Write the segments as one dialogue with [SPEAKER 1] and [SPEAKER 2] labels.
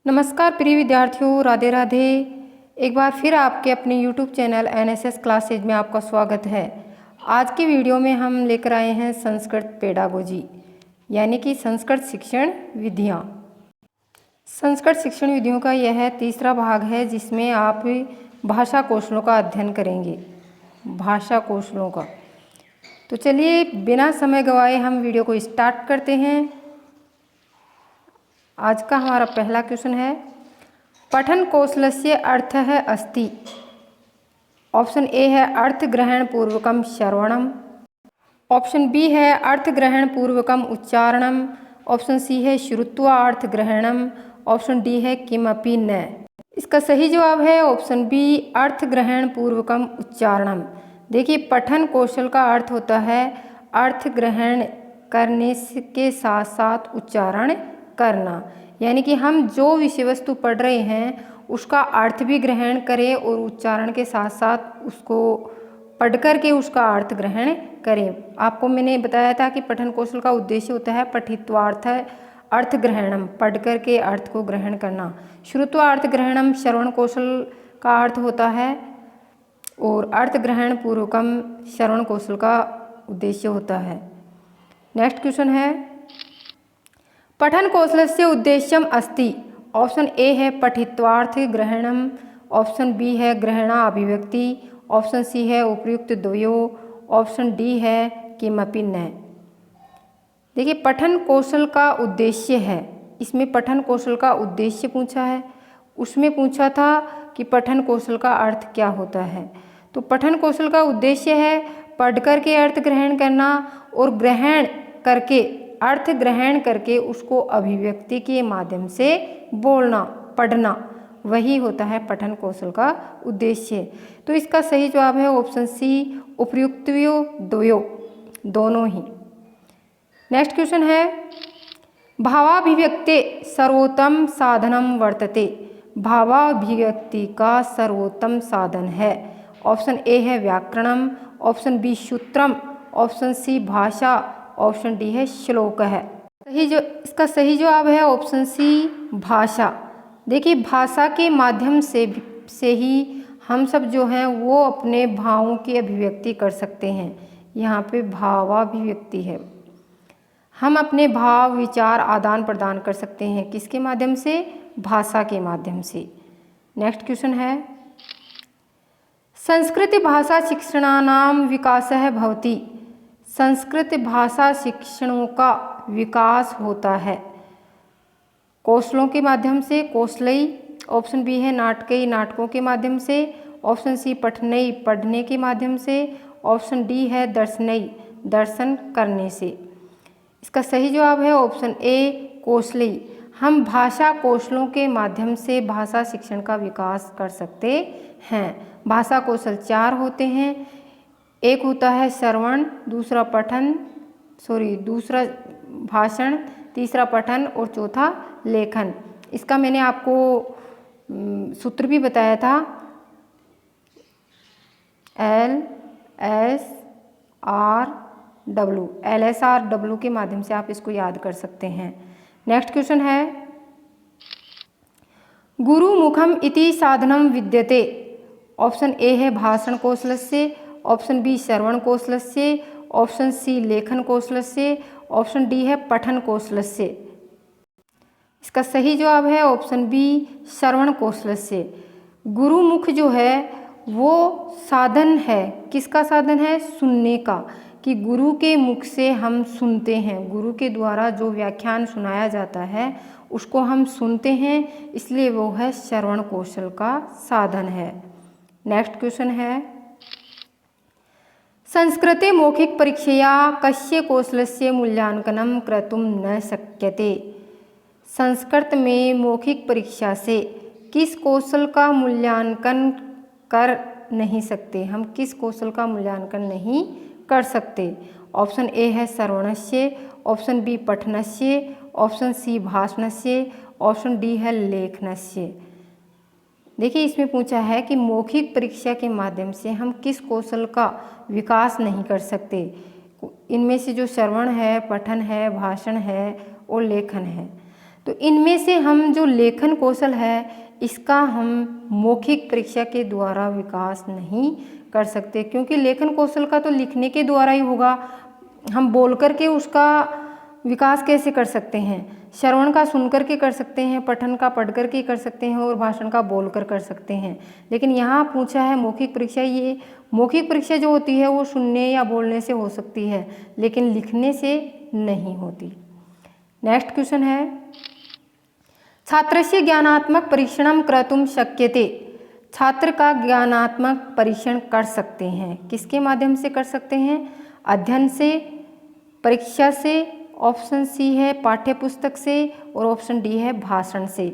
[SPEAKER 1] नमस्कार प्रिय विद्यार्थियों, राधे राधे। एक बार फिर आपके अपने YouTube चैनल NSS क्लासेज में आपका स्वागत है। आज की वीडियो में हम लेकर आए हैं संस्कृत पेडागोजी यानी कि संस्कृत शिक्षण विधियाँ। संस्कृत शिक्षण विधियों का यह तीसरा भाग है जिसमें आप भाषा कौशलों का अध्ययन करेंगे। भाषा कौशलों का तो चलिए बिना समय गवाए हम वीडियो को स्टार्ट करते हैं। आज का हमारा पहला क्वेश्चन है, पठन कौशलस्य अर्थः अस्ति। ऑप्शन ए है अर्थ ग्रहण पूर्वकम श्रवणम, ऑप्शन बी है अर्थ ग्रहण पूर्वकम उच्चारणम, ऑप्शन सी है श्रुत्वा अर्थ ग्रहणम, ऑप्शन डी है किमपि न। इसका सही जवाब है ऑप्शन बी, अर्थ ग्रहण पूर्वकम उच्चारणम। देखिए, पठन कौशल का अर्थ होता है अर्थ ग्रहण करने के साथ साथ उच्चारण करना, यानी कि हम जो विषय वस्तु पढ़ रहे हैं उसका अर्थ भी ग्रहण करें और उच्चारण के साथ साथ उसको पढ़ कर के उसका अर्थ ग्रहण करें। आपको मैंने बताया था कि पठन कौशल का उद्देश्य होता है पठित्वार्थ अर्थ ग्रहणम, पढ़ कर के अर्थ को ग्रहण करना। श्रुत्वा अर्थ ग्रहणम श्रवण कौशल का अर्थ होता है और अर्थ ग्रहण पूर्वकम श्रवण कौशल का उद्देश्य होता है। नेक्स्ट क्वेश्चन है, पठन कौशलस्य उद्देश्यम अस्ति। ऑप्शन ए है पठित्वार्थ ग्रहणम, ऑप्शन बी है ग्रहणा अभिव्यक्ति, ऑप्शन सी है उपर्युक्त द्वयो, ऑप्शन डी है किमपि न। देखिए, पठन कौशल का उद्देश्य है, इसमें पठन कौशल का उद्देश्य पूछा है। उसमें पूछा था कि पठन कौशल का अर्थ क्या होता है। तो पठन कौशल का उद्देश्य है पढ़ कर के अर्थ ग्रहण करना और ग्रहण करके अर्थ ग्रहण करके उसको अभिव्यक्ति के माध्यम से बोलना, पढ़ना, वही होता है पठन कौशल का उद्देश्य। तो इसका सही जवाब है ऑप्शन सी, उपर्युक्तयो द्वयो, दोनों ही। नेक्स्ट क्वेश्चन है, भावाभिव्यक्ति सर्वोत्तम साधनम वर्तते। भावाभिव्यक्ति का सर्वोत्तम साधन है। ऑप्शन ए है व्याकरणम, ऑप्शन बी सूत्रम, ऑप्शन सी भाषा, ऑप्शन डी है श्लोक है। इसका सही जवाब है ऑप्शन सी, भाषा। देखिए, भाषा के माध्यम से ही हम सब जो हैं वो अपने भावों की अभिव्यक्ति कर सकते हैं। यहाँ पे भावाभिव्यक्ति है, हम अपने भाव विचार आदान प्रदान कर सकते हैं किसके माध्यम से? भाषा के माध्यम से। नेक्स्ट क्वेश्चन है, संस्कृत भाषा शिक्षणानां विकासः भवति। संस्कृत भाषा शिक्षणों का विकास होता है कौशलों के माध्यम से, कौशलई, ऑप्शन बी है नाटकई, नाटकों के माध्यम से, ऑप्शन सी पठनई, पढ़ने के माध्यम से, ऑप्शन डी है दर्शनई, दर्शन करने से। इसका सही जवाब है ऑप्शन ए, कौशलई। हम भाषा कौशलों के माध्यम से भाषा शिक्षण का विकास कर सकते हैं। भाषा कौशल 4 होते हैं, एक होता है श्रवण, दूसरा भाषण, तीसरा पठन और चौथा लेखन। इसका मैंने आपको सूत्र भी बताया था, LSRW के माध्यम से आप इसको याद कर सकते हैं। नेक्स्ट क्वेश्चन है, गुरुमुखम इति साधनम विद्यते। ऑप्शन ए है भाषण कौशलस्य, ऑप्शन बी श्रवण कौशलस्य, ऑप्शन सी लेखन कौशलस्य, ऑप्शन डी है पठन कौशलस्य। इसका सही जवाब है ऑप्शन बी, श्रवण कौशलस्य। गुरुमुख जो है वो साधन है, किसका साधन है? सुनने का, कि गुरु के मुख से हम सुनते हैं, गुरु के द्वारा जो व्याख्यान सुनाया जाता है उसको हम सुनते हैं, इसलिए वो है श्रवण कौशल का साधन है। नेक्स्ट क्वेश्चन है, संस्कृते मौखिक परीक्षया कस्य कौशलस्य मूल्यांकनं कर्तुं न शक्यते। संस्कृत में मौखिक परीक्षा से किस कौशल का मूल्यांकन कर नहीं सकते? हम किस कौशल का मूल्यांकन नहीं कर सकते? ऑप्शन ए है श्रवणस्य, ऑप्शन बी पठनस्य, ऑप्शन सी भाषणस्य, ऑप्शन डी है लेखनस्य। देखिए, इसमें पूछा है कि मौखिक परीक्षा के माध्यम से हम किस कौशल का विकास नहीं कर सकते। इनमें से जो श्रवण है, पठन है, भाषण है और लेखन है। तो इनमें से हम जो लेखन कौशल है इसका हम मौखिक परीक्षा के द्वारा विकास नहीं कर सकते, क्योंकि लेखन कौशल का तो लिखने के द्वारा ही होगा। हम बोल करके उसका विकास कैसे कर सकते हैं? श्रवण का सुन कर के कर सकते हैं, पठन का पढ़ कर के कर सकते हैं और भाषण का बोल कर सकते हैं। लेकिन यहाँ पूछा है मौखिक परीक्षा। ये मौखिक परीक्षा जो होती है वो सुनने या बोलने से हो सकती है, लेकिन लिखने से नहीं होती। नेक्स्ट क्वेश्चन है, छात्रस्य ज्ञानात्मक परीक्षणं कर्तुं शक्यते। छात्र का ज्ञानात्मक परीक्षण कर सकते हैं, किसके माध्यम से कर सकते हैं? अध्ययन से, परीक्षा से, ऑप्शन सी है पाठ्य पुस्तक से और ऑप्शन डी है भाषण से।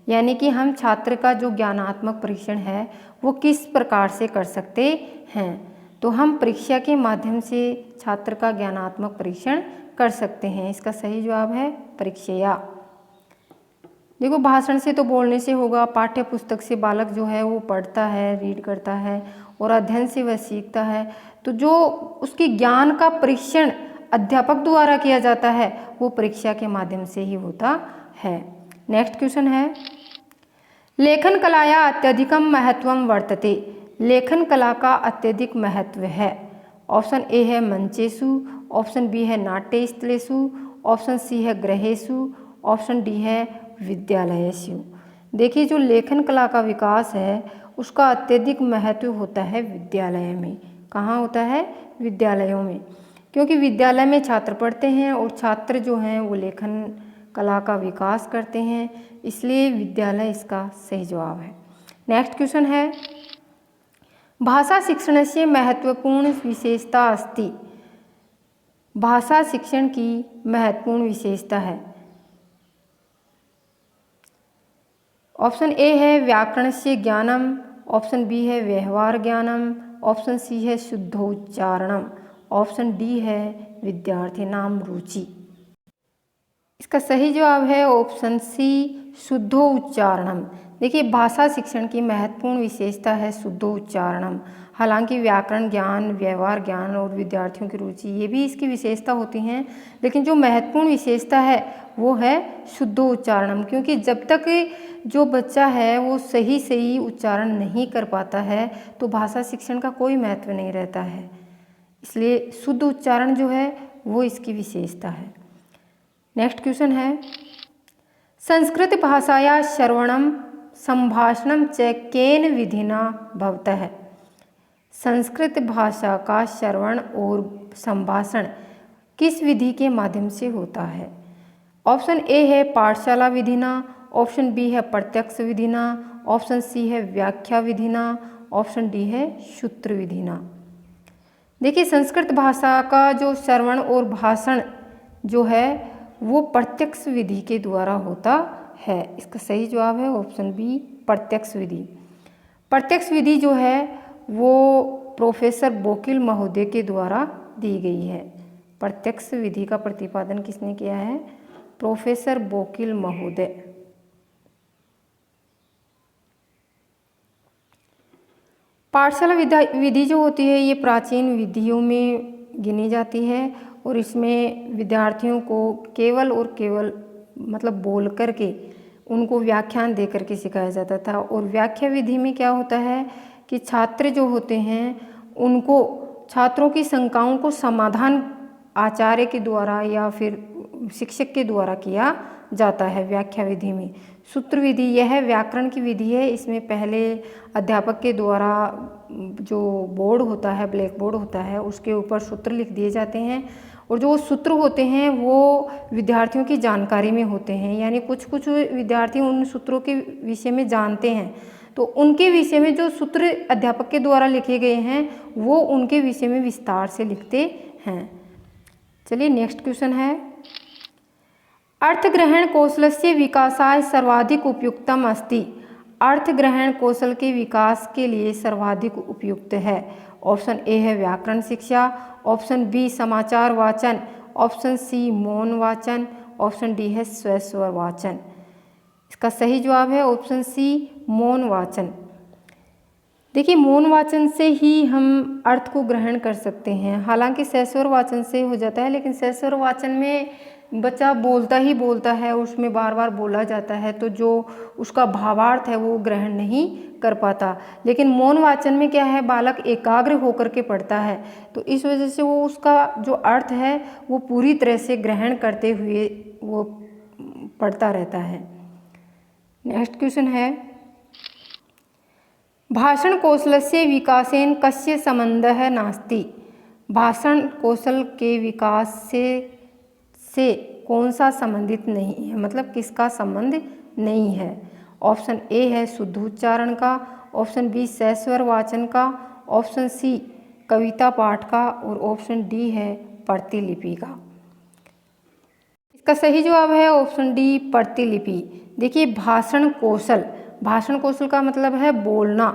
[SPEAKER 1] यानी कि हम छात्र का जो ज्ञानात्मक परीक्षण है वो किस प्रकार से कर सकते हैं? तो हम परीक्षा के माध्यम से छात्र का ज्ञानात्मक परीक्षण कर सकते हैं। इसका सही जवाब है परीक्षया। देखो, भाषण से तो बोलने से होगा, पाठ्य पुस्तक से बालक जो है वो पढ़ता है, रीड करता है, और अध्ययन से वह सीखता है। तो जो उसके ज्ञान का परीक्षण अध्यापक द्वारा किया जाता है वो परीक्षा के माध्यम से ही होता है। नेक्स्ट क्वेश्चन है, लेखन कलाया अत्यधिकम महत्वम वर्तते। लेखन कला का अत्यधिक महत्व है। ऑप्शन ए है मंचेषु, ऑप्शन बी है नाट्यस्थलेषु, ऑप्शन सी है गृहेषु, ऑप्शन डी है विद्यालयेषु। देखिए, जो लेखन कला का विकास है उसका अत्यधिक महत्व होता है विद्यालय में। कहाँ होता है? विद्यालयों में, क्योंकि विद्यालय में छात्र पढ़ते हैं और छात्र जो हैं वो लेखन कला का विकास करते हैं, इसलिए विद्यालय इसका सही जवाब है। नेक्स्ट क्वेश्चन है, भाषा शिक्षणस्य महत्वपूर्ण विशेषता अस्ति। भाषा शिक्षण की महत्वपूर्ण विशेषता है। ऑप्शन ए है व्याकरणस्य ज्ञानम, ऑप्शन बी है व्यवहार ज्ञानम, ऑप्शन सी है शुद्धोच्चारणम, ऑप्शन डी है विद्यार्थी नाम रुचि। इसका सही जवाब है ऑप्शन सी शुद्धोच्चारणम। देखिए, भाषा शिक्षण की महत्वपूर्ण विशेषता है शुद्धोच्चारणम। हालांकि व्याकरण ज्ञान, व्यवहार ज्ञान और विद्यार्थियों की रुचि ये भी इसकी विशेषता होती हैं, लेकिन जो महत्वपूर्ण विशेषता है वो है शुद्धोच्चारणम, क्योंकि जब तक जो बच्चा है वो सही उच्चारण नहीं कर पाता है तो भाषा शिक्षण का कोई महत्व नहीं रहता है। इसलिए शुद्ध उच्चारण जो है वो इसकी विशेषता है। नेक्स्ट क्वेश्चन है, संस्कृत भाषाया श्रवणम संभाषणम च केन विधिना भवतः। संस्कृत भाषा का श्रवण और संभाषण किस विधि के माध्यम से होता है? ऑप्शन ए है पाठशाला विधिना, ऑप्शन बी है प्रत्यक्ष विधिना, ऑप्शन सी है व्याख्या विधिना, ऑप्शन डी है सूत्र विधिना। देखिए, संस्कृत भाषा का जो श्रवण और भाषण जो है वो प्रत्यक्ष विधि के द्वारा होता है। इसका सही जवाब है ऑप्शन बी प्रत्यक्ष विधि। प्रत्यक्ष विधि जो है वो प्रोफेसर बोकिल महोदय के द्वारा दी गई है। प्रत्यक्ष विधि का प्रतिपादन किसने किया है? प्रोफेसर बोकिल महोदय। पाठशाला विधि जो होती है ये प्राचीन विधियों में गिनी जाती है और इसमें विद्यार्थियों को केवल और केवल मतलब बोल करके उनको व्याख्यान दे करके सिखाया जाता था। और व्याख्या विधि में क्या होता है कि छात्र जो होते हैं उनको छात्रों की शंकाओं को समाधान आचार्य के द्वारा या फिर शिक्षक के द्वारा किया जाता है व्याख्या विधि में। सूत्र विधि यह व्याकरण की विधि है। इसमें पहले अध्यापक के द्वारा जो बोर्ड होता है, ब्लैक बोर्ड होता है, उसके ऊपर सूत्र लिख दिए जाते हैं और जो सूत्र होते हैं वो विद्यार्थियों की जानकारी में होते हैं। यानी कुछ विद्यार्थी उन सूत्रों के विषय में जानते हैं तो उनके विषय में जो सूत्र अध्यापक के द्वारा लिखे गए हैं वो उनके विषय में विस्तार से लिखते हैं। चलिए नेक्स्ट क्वेश्चन है, अर्थग्रहण कौशलस्य विकासाय सर्वाधिक उपयुक्तम अस्ति। अर्थग्रहण कौशल के विकास के लिए सर्वाधिक उपयुक्त है। ऑप्शन ए है व्याकरण शिक्षा, ऑप्शन बी समाचार वाचन, ऑप्शन सी मौन वाचन, ऑप्शन डी है स्वस्वर वाचन। इसका सही जवाब है ऑप्शन सी मौन वाचन। देखिए, मौन वाचन से ही हम अर्थ को ग्रहण कर सकते हैं। हालांकि स्वस्वर वाचन से हो जाता है, लेकिन स्वस्वर वाचन में बच्चा बोलता ही बोलता है, उसमें बार बार बोला जाता है, तो जो उसका भावार्थ है वो ग्रहण नहीं कर पाता। लेकिन मौन वाचन में क्या है, बालक एकाग्र होकर के पढ़ता है, तो इस वजह से वो उसका जो अर्थ है वो पूरी तरह से ग्रहण करते हुए वो पढ़ता रहता है। नेक्स्ट क्वेश्चन है, भाषण कौशलस्य विकासेन कस्य संबंधः नास्ति। भाषण कौशल के विकास से कौन सा संबंधित नहीं है, मतलब किसका संबंध नहीं है। ऑप्शन ए है शुद्ध उच्चारण का, ऑप्शन बी सस्वर वाचन का, ऑप्शन सी कविता पाठ का और ऑप्शन डी है प्रतिलिपि का। इसका सही जवाब है ऑप्शन डी प्रतिलिपि। देखिए भाषण कौशल का मतलब है बोलना,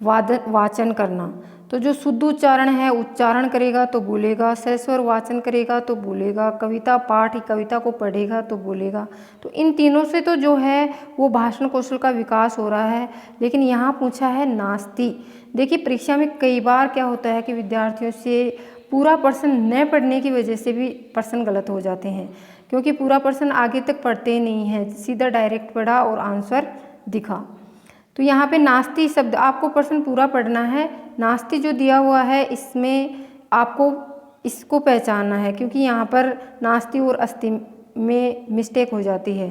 [SPEAKER 1] वाचन करना। तो जो शुद्ध उच्चारण है, उच्चारण करेगा तो बोलेगा, सस्वर वाचन करेगा तो बोलेगा, कविता पाठ कविता को पढ़ेगा तो बोलेगा। तो इन तीनों से तो जो है वो भाषण कौशल का विकास हो रहा है। लेकिन यहाँ पूछा है नास्ति। देखिए परीक्षा में कई बार क्या होता है कि विद्यार्थियों से पूरा प्रश्न न पढ़ने की वजह से भी प्रश्न गलत हो जाते हैं, क्योंकि पूरा प्रश्न आगे तक पढ़ते नहीं हैं, सीधा डायरेक्ट पढ़ा और आंसर दिखा। तो यहाँ पे नास्ति शब्द, आपको प्रश्न पूरा पढ़ना है। नास्ति जो दिया हुआ है इसमें आपको इसको पहचानना है, क्योंकि यहाँ पर नास्ति और अस्ति में मिस्टेक हो जाती है।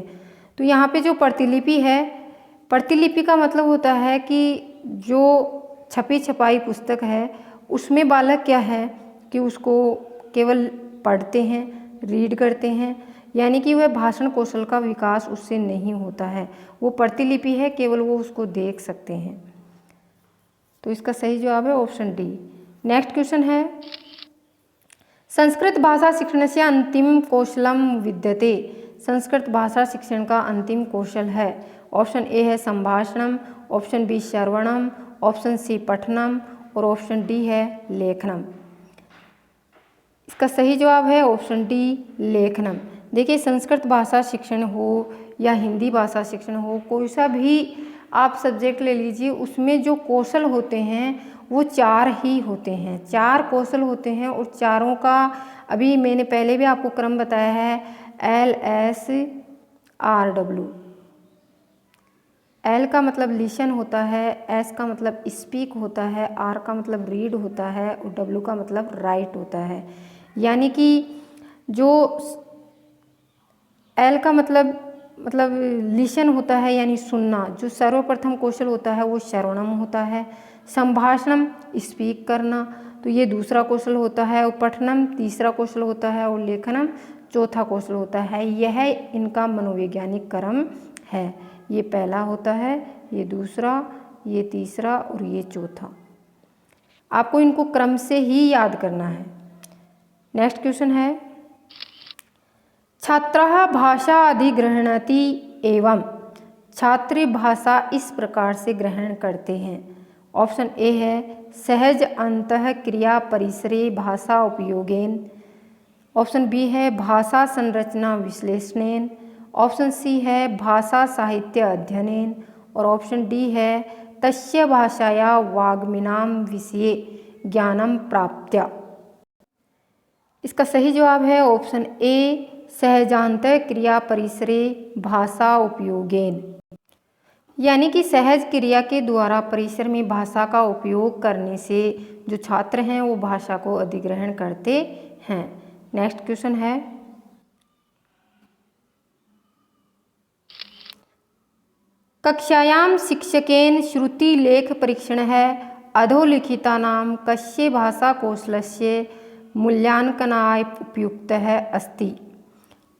[SPEAKER 1] तो यहाँ पे जो प्रतिलिपि है, प्रतिलिपि का मतलब होता है कि जो छपी छपाई पुस्तक है उसमें बालक क्या है कि उसको केवल पढ़ते हैं, रीड करते हैं, यानी कि वह भाषण कौशल का विकास उससे नहीं होता है। वो प्रतिलिपि है, केवल वो उसको देख सकते हैं। तो इसका सही जवाब है ऑप्शन डी। नेक्स्ट क्वेश्चन है, संस्कृत भाषा शिक्षणस्य अंतिम कौशलम विद्यते। संस्कृत भाषा शिक्षण का अंतिम कौशल है। ऑप्शन ए है संभाषणम, ऑप्शन बी श्रवणम, ऑप्शन सी पठनम और ऑप्शन डी है लेखनम। इसका सही जवाब है ऑप्शन डी लेखनम। देखिए संस्कृत भाषा शिक्षण हो या हिंदी भाषा शिक्षण हो, कोई सा भी आप सब्जेक्ट ले लीजिए, उसमें जो कौशल होते हैं वो 4 ही होते हैं। 4 कौशल होते हैं और चारों का अभी मैंने पहले भी आपको क्रम बताया है, LSRW। L का मतलब लिसन होता है, S का मतलब स्पीक होता है, R का मतलब रीड होता है और W का मतलब राइट होता है। यानी कि जो L का मतलब लिसन होता है यानी सुनना, जो सर्वप्रथम कौशल होता है वो श्रवणम होता है। संभाषणम स्पीक करना, तो ये दूसरा कौशल होता है, और पठनम तीसरा कौशल होता है और लेखनम चौथा कौशल होता है। यह इनका मनोवैज्ञानिक क्रम है। ये पहला होता है, ये दूसरा, ये तीसरा और ये चौथा। आपको इनको क्रम से ही याद करना है। नेक्स्ट क्वेश्चन है, छात्रः भाषा अधिग्रहणति एवं। छात्र भाषा इस प्रकार से ग्रहण करते हैं। ऑप्शन ए है सहज अंतः क्रिया परिसरे भाषा उपयोगेन, ऑप्शन बी है भाषा संरचना विश्लेषणेन, ऑप्शन सी है भाषा साहित्य अध्ययनेन और ऑप्शन डी है तस्य भाषाया वाग्मिनां विषये ज्ञानम प्राप्त्या। इसका सही जवाब है ऑप्शन ए सहजांत क्रिया परिसरे भाषा उपयोगेन, यानी कि सहज क्रिया के द्वारा परिसर में भाषा का उपयोग करने से जो छात्र हैं वो भाषा को अधिग्रहण करते हैं। नेक्स्ट क्वेश्चन है, कक्षायां शिक्षकेन श्रुति लेख परीक्षण है अधोलिखितानां कस्य भाषा कौशलस्य मूल्यांकनाय उपयुक्तः अस्ति।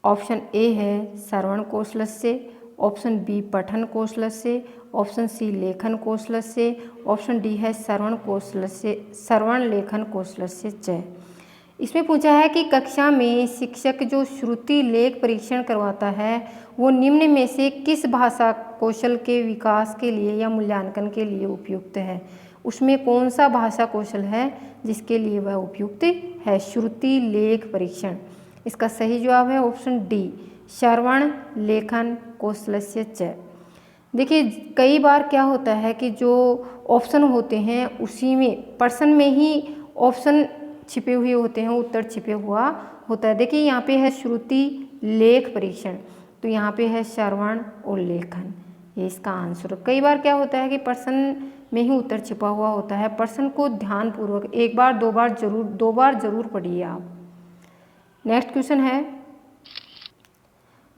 [SPEAKER 1] ऑप्शन ए है श्रवण कौशलस्य, ऑप्शन बी पठन कौशलस्य, ऑप्शन सी लेखन कौशलस्य, ऑप्शन डी है श्रवण लेखन कौशलस्य च। इसमें पूछा है कि कक्षा में शिक्षक जो श्रुति लेख परीक्षण करवाता है वो निम्न में से किस भाषा कौशल के विकास के लिए या मूल्यांकन के लिए उपयुक्त है। उसमें कौन सा भाषा कौशल है जिसके लिए वह उपयुक्त है, श्रुति लेख परीक्षण। इसका सही जवाब है ऑप्शन डी श्रवण लेखन कौशलस्य च। देखिए कई बार क्या होता है कि जो ऑप्शन होते हैं उसी में प्रश्न में ही ऑप्शन छिपे हुए होते हैं, उत्तर छिपे हुआ होता है। देखिए यहाँ पे है श्रुति लेख परीक्षण, तो यहाँ पे है श्रवण और लेखन, ये इसका आंसर। कई बार क्या होता है कि प्रश्न में ही उत्तर छिपा हुआ होता है। प्रश्न को ध्यानपूर्वक एक बार दो बार जरूर पढ़िए आप। नेक्स्ट क्वेश्चन है,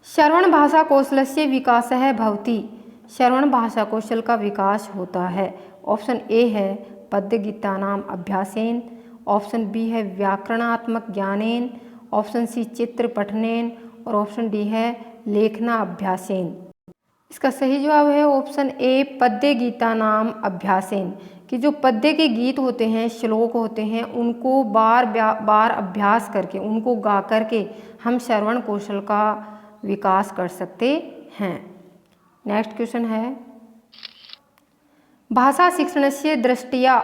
[SPEAKER 1] श्रवण भाषा कौशलस्य विकासः भवति। श्रवण भाषा कौशल का विकास होता है। ऑप्शन ए है पद्य गीतानाम अभ्यासेन, ऑप्शन बी है व्याकरणात्मक ज्ञानेन, ऑप्शन सी चित्र पठनेन और ऑप्शन डी है लेखना अभ्यासेन। इसका सही जवाब है ऑप्शन ए पद्य गीतानाम अभ्यासेन, कि जो पद्य के गीत होते हैं, श्लोक होते हैं, उनको बार बार अभ्यास करके, उनको गा करके हम श्रवण कौशल का विकास कर सकते हैं। नेक्स्ट क्वेश्चन है, भाषा शिक्षणस्य दृष्ट्या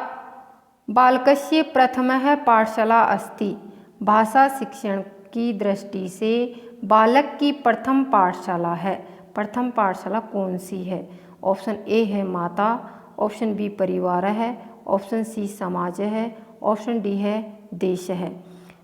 [SPEAKER 1] बालकस्य प्रथमः पाठशाला अस्ति। भाषा शिक्षण की दृष्टि से बालक की प्रथम पाठशाला है। प्रथम पाठशाला कौन सी है? ऑप्शन ए है माता, ऑप्शन बी परिवार है, ऑप्शन सी समाज है, ऑप्शन डी है देश है।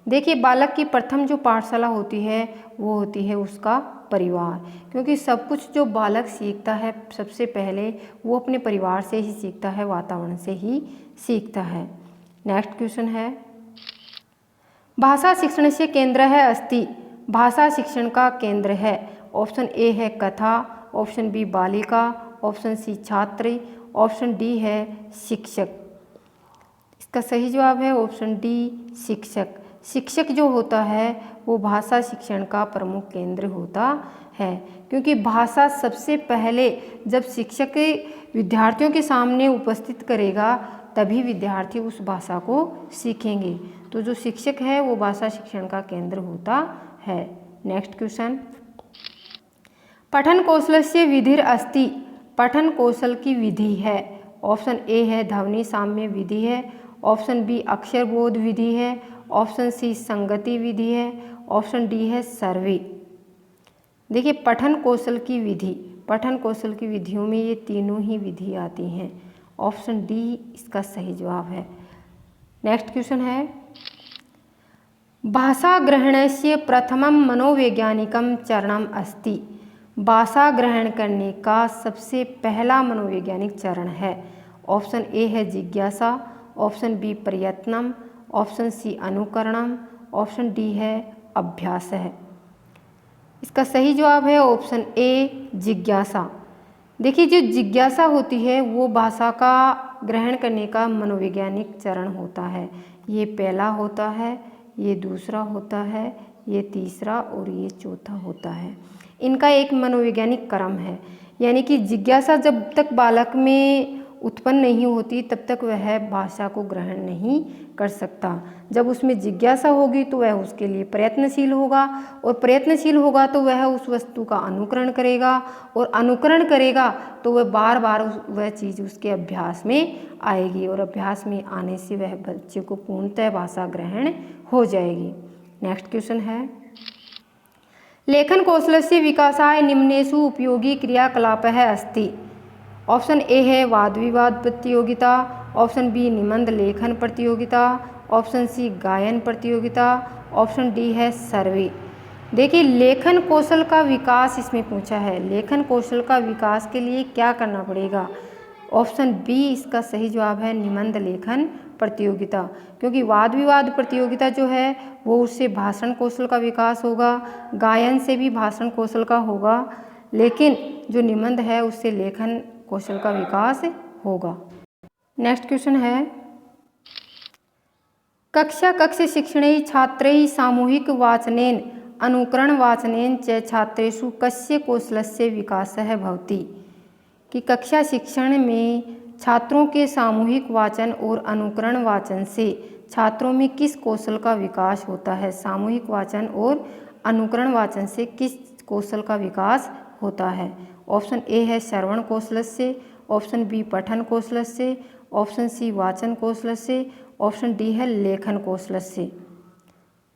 [SPEAKER 1] देखिए बालक की प्रथम जो पाठशाला होती है वो होती है उसका परिवार, क्योंकि सब कुछ जो बालक सीखता है सबसे पहले वो अपने परिवार से ही सीखता है, वातावरण से ही सीखता है। नेक्स्ट क्वेश्चन है, भाषा शिक्षण से केंद्र है अस्ति। भाषा शिक्षण का केंद्र है। ऑप्शन ए है कथा, ऑप्शन बी बालिका, ऑप्शन सी छात्र, ऑप्शन डी है शिक्षक। इसका सही जवाब है ऑप्शन डी शिक्षक। शिक्षक जो होता है वो भाषा शिक्षण का प्रमुख केंद्र होता है, क्योंकि भाषा सबसे पहले जब शिक्षक विद्यार्थियों के सामने उपस्थित करेगा तभी विद्यार्थी उस भाषा को सीखेंगे। तो जो शिक्षक है वो भाषा शिक्षण का केंद्र होता है। नेक्स्ट क्वेश्चन, पठन कौशलस्य विधिर अस्ति। पठन कौशल की विधि है। ऑप्शन ए है ध्वनि साम्य विधि है, ऑप्शन बी अक्षर बोध विधि है, ऑप्शन सी संगति विधि है, ऑप्शन डी है सर्वे। देखिए पठन कौशल की विधि, पठन कौशल की विधियों में ये तीनों ही विधि आती हैं। ऑप्शन डी इसका सही जवाब है। नेक्स्ट क्वेश्चन है, भाषा ग्रहणस्य प्रथमं मनोवैज्ञानिकं चरणम अस्ति। भाषा ग्रहण करने का सबसे पहला मनोवैज्ञानिक चरण है। ऑप्शन ए है जिज्ञासा, ऑप्शन बी प्रयत्नम, ऑप्शन सी अनुकरणम, ऑप्शन डी है अभ्यास है। इसका सही जवाब है ऑप्शन ए जिज्ञासा। देखिए जो जिज्ञासा होती है वो भाषा का ग्रहण करने का मनोवैज्ञानिक चरण होता है। ये पहला होता है, ये दूसरा होता है, ये तीसरा और ये चौथा होता है। इनका एक मनोवैज्ञानिक क्रम है, यानी कि जिज्ञासा जब तक बालक में उत्पन्न नहीं होती तब तक वह भाषा को ग्रहण नहीं कर सकता। जब उसमें जिज्ञासा होगी तो वह उसके लिए प्रयत्नशील होगा, और प्रयत्नशील होगा तो वह उस वस्तु का अनुकरण करेगा, और अनुकरण करेगा तो वह बार बार वह चीज़ उसके अभ्यास में आएगी, और अभ्यास में आने से वह बच्चे को पूर्णतः भाषा ग्रहण हो जाएगी। नेक्स्ट क्वेश्चन है, लेखन कौशलस्य विकासाय निम्नेषु उपयोगी क्रियाकलापः अस्ति। ऑप्शन ए है वाद विवाद प्रतियोगिता, ऑप्शन बी निबंध लेखन प्रतियोगिता, ऑप्शन सी गायन प्रतियोगिता, ऑप्शन डी है सर्वे। देखिए लेखन कौशल का विकास इसमें पूछा है। लेखन कौशल का विकास के लिए क्या करना पड़ेगा? ऑप्शन बी इसका सही जवाब है निबंध लेखन प्रतियोगिता, क्योंकि वाद विवाद प्रतियोगिता जो है वो उससे भाषण कौशल का विकास होगा, गायन से भी भाषण कौशल का होगा, लेकिन जो निबंध है उससे लेखन कौशल का विकास होगा। नेक्स्ट क्वेश्चन है, कक्ष शिक्षणे छात्रैः सामूहिक वाचनेन अनुकरण वाचनेन च छात्रेषु कस्य कौशलस्य विकासः भवति। कि कक्षा शिक्षण में छात्रों के सामूहिक वाचन और अनुकरण वाचन से छात्रों में किस कौशल का विकास होता है? सामूहिक वाचन और अनुकरण वाचन से किस कौशल का विकास होता है? ऑप्शन ए है श्रवण कौशलस्य, ऑप्शन बी पठन कौशलस्य, ऑप्शन सी वाचन कौशलस्य, ऑप्शन डी है लेखन कौशलस्य।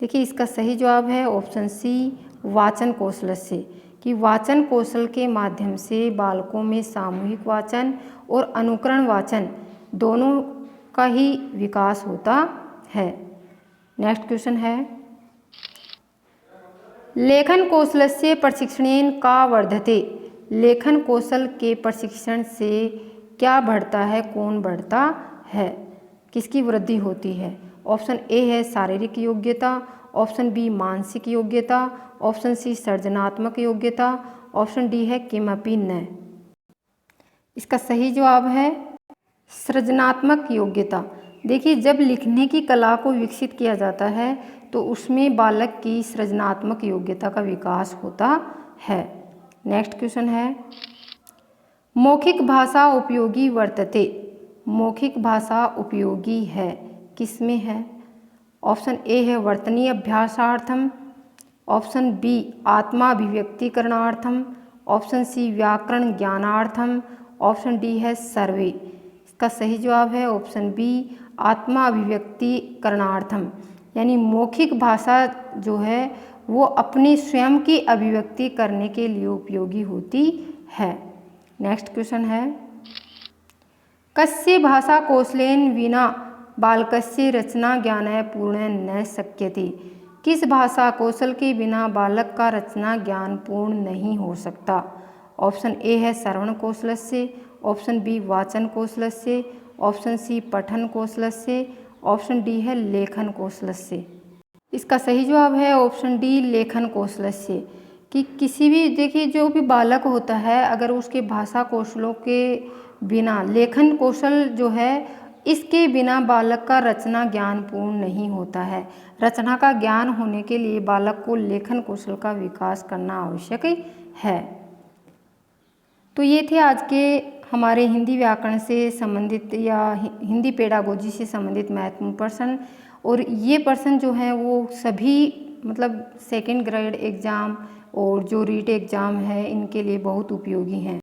[SPEAKER 1] देखिए इसका सही जवाब है ऑप्शन सी वाचन कौशलस्य, कि वाचन कौशल के माध्यम से बालकों में सामूहिक वाचन और अनुकरण वाचन दोनों का ही विकास होता है। नेक्स्ट क्वेश्चन है, लेखन कौशलस्य प्रशिक्षणेन का वर्धते। लेखन कौशल के प्रशिक्षण से क्या बढ़ता है, कौन बढ़ता है, किसकी वृद्धि होती है? ऑप्शन ए है शारीरिक योग्यता, ऑप्शन बी मानसिक योग्यता, ऑप्शन सी सृजनात्मक योग्यता, ऑप्शन डी है किमपि न। इसका सही जवाब है सृजनात्मक योग्यता। देखिए, जब लिखने की कला को विकसित किया जाता है तो उसमें बालक की सृजनात्मक योग्यता का विकास होता है। नेक्स्ट क्वेश्चन है, मौखिक भाषा उपयोगी वर्तते। मौखिक भाषा उपयोगी है, किसमें है? ऑप्शन ए है वर्तनी अभ्यासार्थम, ऑप्शन बी आत्माभिव्यक्तिकरणार्थम, ऑप्शन सी व्याकरण ज्ञानार्थम, ऑप्शन डी है सर्वे। इसका सही जवाब है ऑप्शन बी आत्माभिव्यक्तिकरणार्थम। यानी मौखिक भाषा जो है वो अपनी स्वयं की अभिव्यक्ति करने के लिए उपयोगी होती है। नेक्स्ट क्वेश्चन है, कस्य भाषा कौशलेन विना बालकस्य रचना ज्ञानः पूर्ण न शक्यते। किस भाषा कौशल के बिना बालक का रचना ज्ञान पूर्ण नहीं हो सकता? ऑप्शन ए है श्रवण कौशलस्य, ऑप्शन बी वाचन कौशलस्य, ऑप्शन सी पठन कौशलस्य, ऑप्शन डी है लेखन कौशलस्य। इसका सही जवाब है ऑप्शन डी लेखन कौशलस्य। कि किसी भी, देखिए, जो भी बालक होता है अगर उसके भाषा कौशलों के बिना, लेखन कौशल जो है इसके बिना बालक का रचना ज्ञान पूर्ण नहीं होता है। रचना का ज्ञान होने के लिए बालक को लेखन कौशल का विकास करना आवश्यक है। तो ये थे आज के हमारे हिंदी व्याकरण से संबंधित या हिंदी पेडागोजी से संबंधित महत्वपूर्ण प्रश्न। और ये प्रश्न जो हैं वो सभी मतलब सेकंड ग्रेड एग्ज़ाम और जो रीट एग्ज़ाम है इनके लिए बहुत उपयोगी हैं।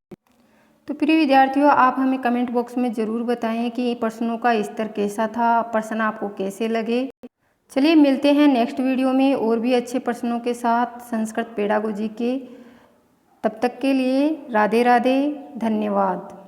[SPEAKER 1] तो प्रिय विद्यार्थियों, आप हमें कमेंट बॉक्स में ज़रूर बताएं कि प्रश्नों का स्तर कैसा था, प्रश्न आपको कैसे लगे। चलिए मिलते हैं नेक्स्ट वीडियो में और भी अच्छे प्रश्नों के साथ संस्कृत पेडागोजी के। तब तक के लिए राधे राधे, धन्यवाद।